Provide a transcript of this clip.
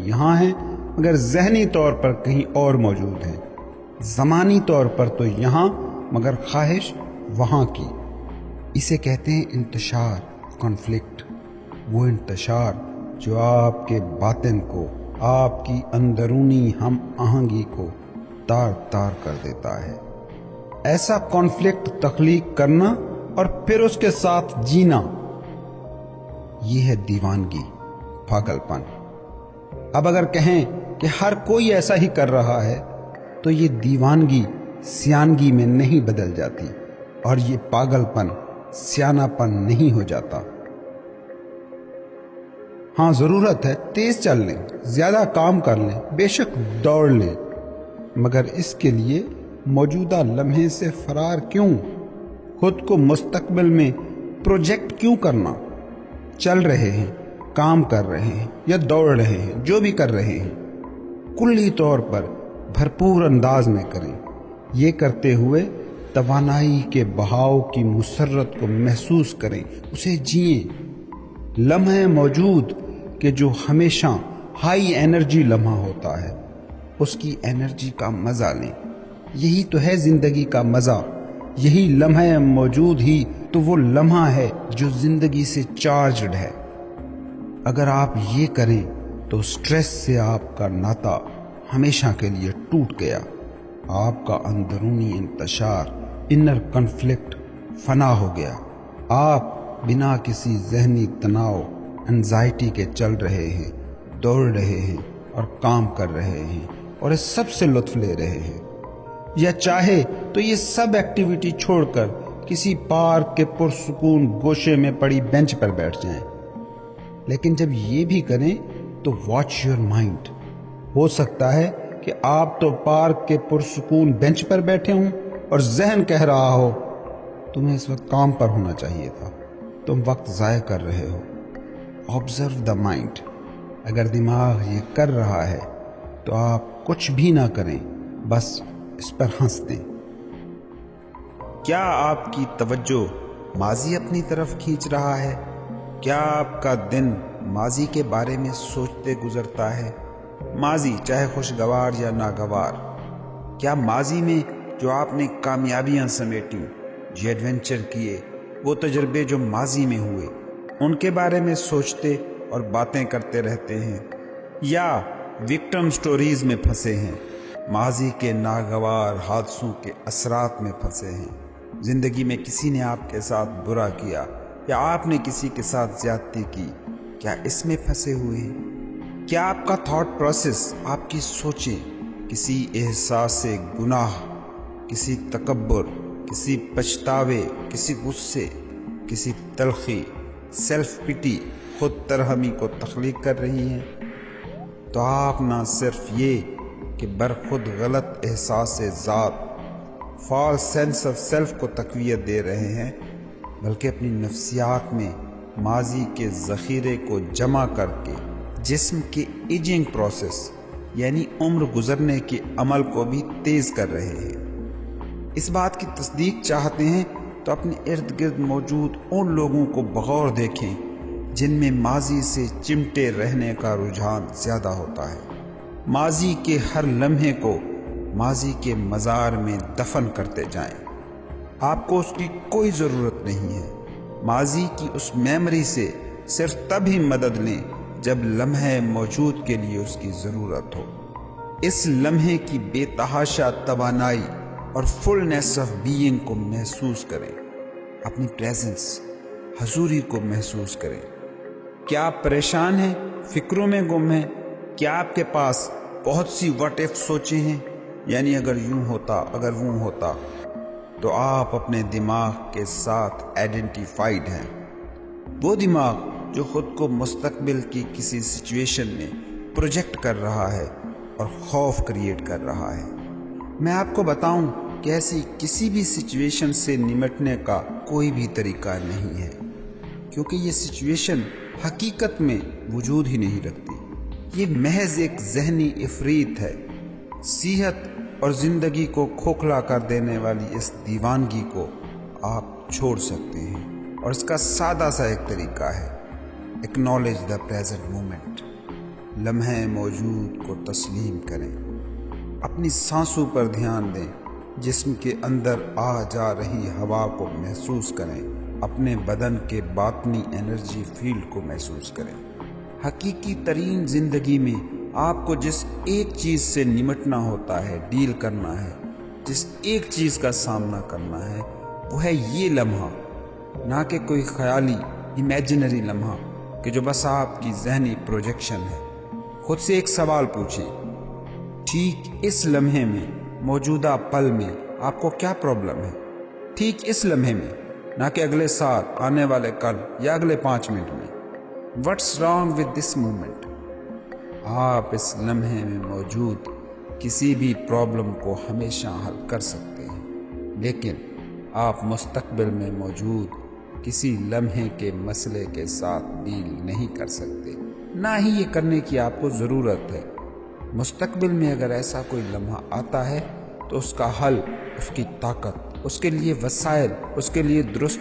یہاں ہیں مگر ذہنی طور پر کہیں اور موجود ہیں، زمانی طور پر تو یہاں مگر خواہش وہاں کی۔ اسے کہتے ہیں انتشار، کانفلکٹ، وہ انتشار جو آپ کے باطن کو، آپ کی اندرونی ہم آہنگی کو تار تار کر دیتا ہے۔ ایسا کانفلکٹ تخلیق کرنا اور پھر اس کے ساتھ جینا، یہ ہے دیوانگی، پاگل پن۔ اب اگر کہیں کہ ہر کوئی ایسا ہی کر رہا ہے تو یہ دیوانگی سیانگی میں نہیں بدل جاتی اور یہ پاگل پن سیانہ پن نہیں ہو جاتا۔ ہاں ضرورت ہے تیز چل لیں، زیادہ کام کر لیں، بے شک دوڑ لیں، مگر اس کے لیے موجودہ لمحے سے فرار کیوں؟ خود کو مستقبل میں پروجیکٹ کیوں کرنا؟ چل رہے ہیں، کام کر رہے ہیں یا دوڑ رہے ہیں، جو بھی کر رہے ہیں کلی طور پر بھرپور انداز میں کریں۔ یہ کرتے ہوئے توانائی کے بہاؤ کی مسرت کو محسوس کریں، اسے جئیں۔ لمحہ موجود کہ جو ہمیشہ ہائی انرجی لمحہ ہوتا ہے، اس کی انرجی کا مزہ لیں۔ یہی تو ہے زندگی کا مزہ، یہی لمحہ موجود ہی تو وہ لمحہ ہے جو زندگی سے چارجڈ ہے۔ اگر آپ یہ کریں تو سٹریس سے آپ کا ناطہ ہمیشہ کے لیے ٹوٹ گیا، آپ کا اندرونی انتشار، انر کنفلکٹ فنا ہو گیا۔ آپ بنا کسی ذہنی تناؤ، انزائٹی کے چل رہے ہیں، دوڑ رہے ہیں اور کام کر رہے ہیں اور اس سب سے لطف لے رہے ہیں۔ یا چاہے تو یہ سب ایکٹیویٹی چھوڑ کر کسی پارک کے پرسکون گوشے میں پڑی بینچ پر بیٹھ جائیں، لیکن جب یہ بھی کریں تو واچ یور مائنڈ۔ ہو سکتا ہے کہ آپ تو پارک کے پرسکون بینچ پر بیٹھے ہوں اور ذہن کہہ رہا ہو تمہیں اس وقت کام پر ہونا چاہیے تھا، تم وقت ضائع کر رہے ہو۔ Observe the mind. اگر دماغ یہ کر رہا ہے تو آپ کچھ بھی نہ کریں، بس اس پر ہنس دیں۔ کیا آپ کی توجہ ماضی اپنی طرف کھینچ رہا ہے؟ کیا آپ کا دن ماضی کے بارے میں سوچتے گزرتا ہے؟ ماضی چاہے خوشگوار یا ناگوار۔ کیا ماضی میں جو آپ نے کامیابیاں سمیٹیں، جو ایڈونچر کیے، وہ تجربے جو ماضی میں ہوئے، ان کے بارے میں سوچتے اور باتیں کرتے رہتے ہیں، یا وکٹم سٹوریز میں پھنسے ہیں، ماضی کے ناگوار حادثوں کے اثرات میں پھنسے ہیں؟ زندگی میں کسی نے آپ کے ساتھ برا کیا یا آپ نے کسی کے ساتھ زیادتی کی، کیا اس میں پھنسے ہوئے ہیں؟ کیا آپ کا تھاٹ پروسیس، آپ کی سوچیں کسی احساس گناہ، کسی تکبر، کسی پچھتاوے، کسی غصے، کسی تلخی، سیلف پٹی، خود ترہمی کو تخلیق کر رہی ہیں؟ تو آپ نہ صرف یہ کہ برخود غلط احساس ذات، فالس سینس آف سیلف کو تقویت دے رہے ہیں، بلکہ اپنی نفسیات میں ماضی کے ذخیرے کو جمع کر کے جسم کے ایجنگ پروسیس یعنی عمر گزرنے کے عمل کو بھی تیز کر رہے ہیں۔ اس بات کی تصدیق چاہتے ہیں تو اپنے ارد گرد موجود ان لوگوں کو بغور دیکھیں جن میں ماضی سے چمٹے رہنے کا رجحان زیادہ ہوتا ہے۔ ماضی کے ہر لمحے کو ماضی کے مزار میں دفن کرتے جائیں۔ آپ کو اس کی کوئی ضرورت نہیں ہے۔ ماضی کی اس میموری سے صرف تب ہی مدد لیں جب لمحے موجود کے لیے اس کی ضرورت ہو۔ اس لمحے کی بے تحاشا توانائی اور فلنس آف بینگ کو محسوس کریں، اپنی پریزنس، حضوری کو محسوس کریں۔ کیا آپ پریشان ہیں، فکروں میں گم ہیں؟ کیا آپ کے پاس بہت سی واٹ ایف سوچیں ہیں، یعنی اگر یوں ہوتا، اگر وہ ہوتا؟ تو آپ اپنے دماغ کے ساتھ آئیڈینٹیفائیڈ ہیں، وہ دماغ جو خود کو مستقبل کی کسی سچویشن میں پروجیکٹ کر رہا ہے اور خوف کریٹ کر رہا ہے۔ میں آپ کو بتاؤں کہ ایسی کسی بھی سچویشن سے نمٹنے کا کوئی بھی طریقہ نہیں ہے، کیونکہ یہ سچویشن حقیقت میں وجود ہی نہیں رکھتی۔ یہ محض ایک ذہنی افریت ہے۔ صحت اور زندگی کو کھوکھلا کر دینے والی اس دیوانگی کو آپ چھوڑ سکتے ہیں، اور اس کا سادہ سا ایک طریقہ ہے: اکنالج دا پریزنٹ مومنٹ۔ لمحے موجود کو تسلیم کریں، اپنی سانسوں پر دھیان دیں، جسم کے اندر آ جا رہی ہوا کو محسوس کریں، اپنے بدن کے باطنی انرجی فیلڈ کو محسوس کریں۔ حقیقی ترین زندگی میں آپ کو جس ایک چیز سے نمٹنا ہوتا ہے، ڈیل کرنا ہے، جس ایک چیز کا سامنا کرنا ہے، وہ ہے یہ لمحہ، نہ کہ کوئی خیالی امیجنری لمحہ کہ جو بس آپ کی ذہنی پروجیکشن ہے۔ خود سے ایک سوال پوچھیں، ٹھیک اس لمحے میں، موجودہ پل میں آپ کو کیا پرابلم ہے؟ ٹھیک اس لمحے میں، نہ کہ اگلے سال، آنے والے کل یا اگلے 5 منٹ میں۔ What's wrong with this moment؟ آپ اس لمحے میں موجود کسی بھی پرابلم کو ہمیشہ حل کر سکتے ہیں، لیکن آپ مستقبل میں موجود کسی لمحے کے مسئلے کے ساتھ ڈیل نہیں کر سکتے، نہ ہی یہ کرنے کی آپ کو ضرورت ہے۔ مستقبل میں اگر ایسا کوئی لمحہ آتا ہے تو اس کا حل، اس کی طاقت، اس کے لیے وسائل، اس کے لیے درست